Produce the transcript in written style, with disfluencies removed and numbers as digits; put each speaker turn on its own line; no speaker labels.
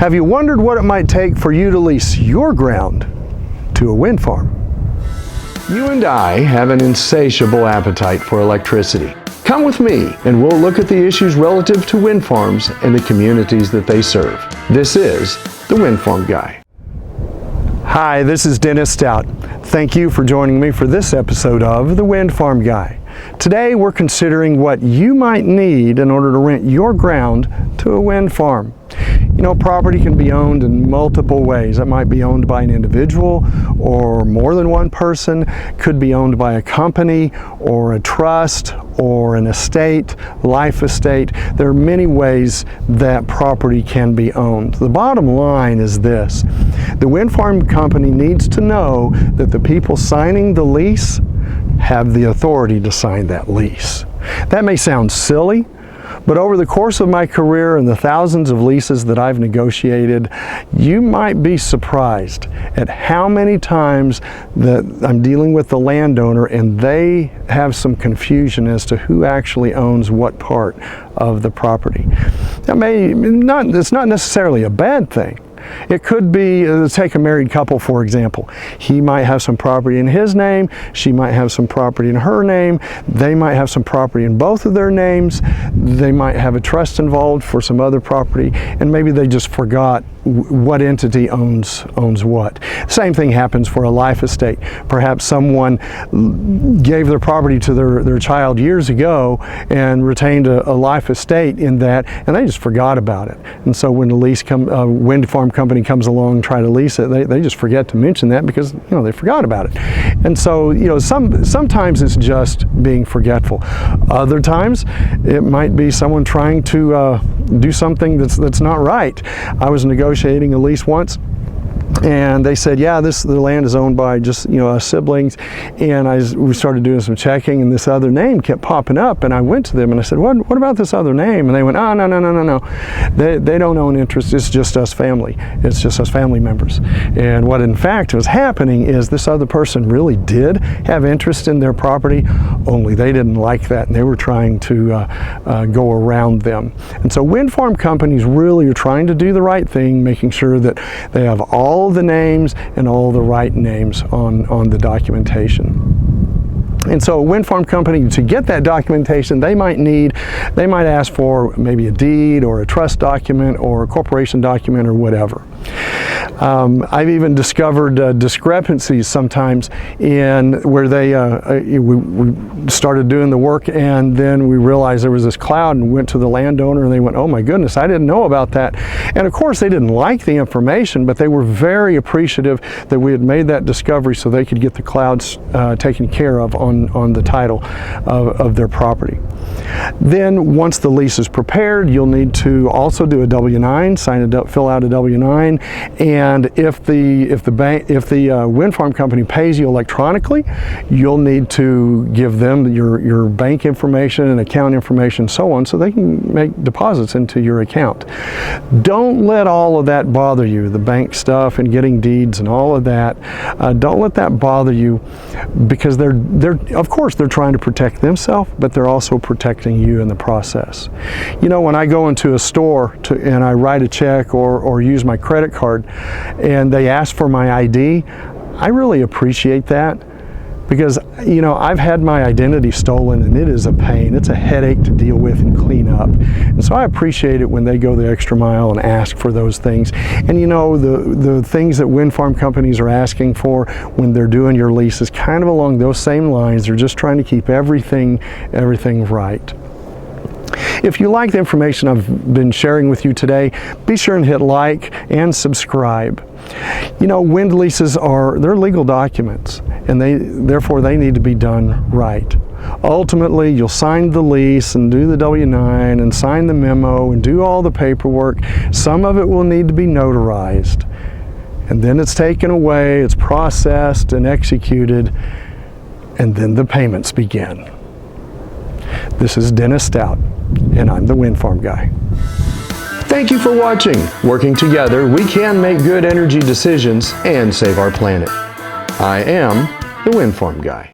Have you wondered what it might take for you to lease your ground to a wind farm? You and I have an insatiable appetite for electricity. Come with me and we'll look at the issues relative to wind farms and the communities that they serve. This is the Windfarm Guy. Hi, this is Dennis Stout. Thank you for joining me for this episode of the Windfarm Guy. Today we're considering what you might need in order to rent your ground to a wind farm. You know, property can be owned in multiple ways. It might be owned by an individual or more than one person, could be owned by a company or a trust or an estate, life estate. There are many ways that property can be owned. The bottom line is this: the wind farm company needs to know that the people signing the lease have the authority to sign that lease. That may sound silly, but over the course of my career and the thousands of leases that I've negotiated, you might be surprised at how many times that I'm dealing with the landowner and they have some confusion as to who actually owns what part of the property. It's not necessarily a bad thing. It could be, take a married couple for example. He might have some property in his name, she might have some property in her name, they might have some property in both of their names, they might have a trust involved for some other property, and maybe they just forgot what entity owns what. Same thing happens for a life estate. Perhaps someone gave their property to their child years ago and retained a life estate in that, and they just forgot about it. And so when the wind farm company comes along and try to lease it, they just forget to mention that because they forgot about it. And so sometimes it's just being forgetful. Other times it might be someone trying to do something that's not right. I was negotiating a lease once, and they said, yeah, the land is owned by just siblings, and we started doing some checking, and this other name kept popping up, and I went to them and I said, what about this other name? And they went, oh, no, they don't own interest, it's just us family, it's just us family members. And what in fact was happening is this other person really did have interest in their property, only they didn't like that and they were trying to go around them. And so wind farm companies really are trying to do the right thing, making sure that they have all the names and all the right names on the documentation. And so a wind farm company, to get that documentation, they might ask for maybe a deed or a trust document or a corporation document or whatever. I've even discovered discrepancies sometimes in where we started doing the work, and then we realized there was this cloud, and went to the landowner and they went, oh my goodness, I didn't know about that. And of course they didn't like the information, but they were very appreciative that we had made that discovery so they could get the clouds taken care of on the title of their property. Then once the lease is prepared, you'll need to also do a W-9, fill out a W-9, and if the wind farm company pays you electronically, you'll need to give them your bank information and account information, so on, so they can make deposits into your account. Don't let all of that bother you, the bank stuff and getting deeds and all of that. Don't let that bother you, because of course they're trying to protect themselves, but they're also protecting you in the process. When I go into a store and I write a check or use my credit card and they ask for my ID, I really appreciate that, because I've had my identity stolen and it is a pain. It's a headache to deal with and clean up. And so I appreciate it when they go the extra mile and ask for those things. And the things that wind farm companies are asking for when they're doing your lease is kind of along those same lines. They're just trying to keep everything right. If you like the information I've been sharing with you today, be sure and hit like and subscribe. Wind leases they're legal documents, and therefore they need to be done right. Ultimately, you'll sign the lease and do the W-9 and sign the memo and do all the paperwork. Some of it will need to be notarized, and then it's taken away, it's processed and executed, and then the payments begin. This is Dennis Stout, and I'm the Windfarm Guy. Thank you for watching. Working together, we can make good energy decisions and save our planet. I am the Windfarm Guy.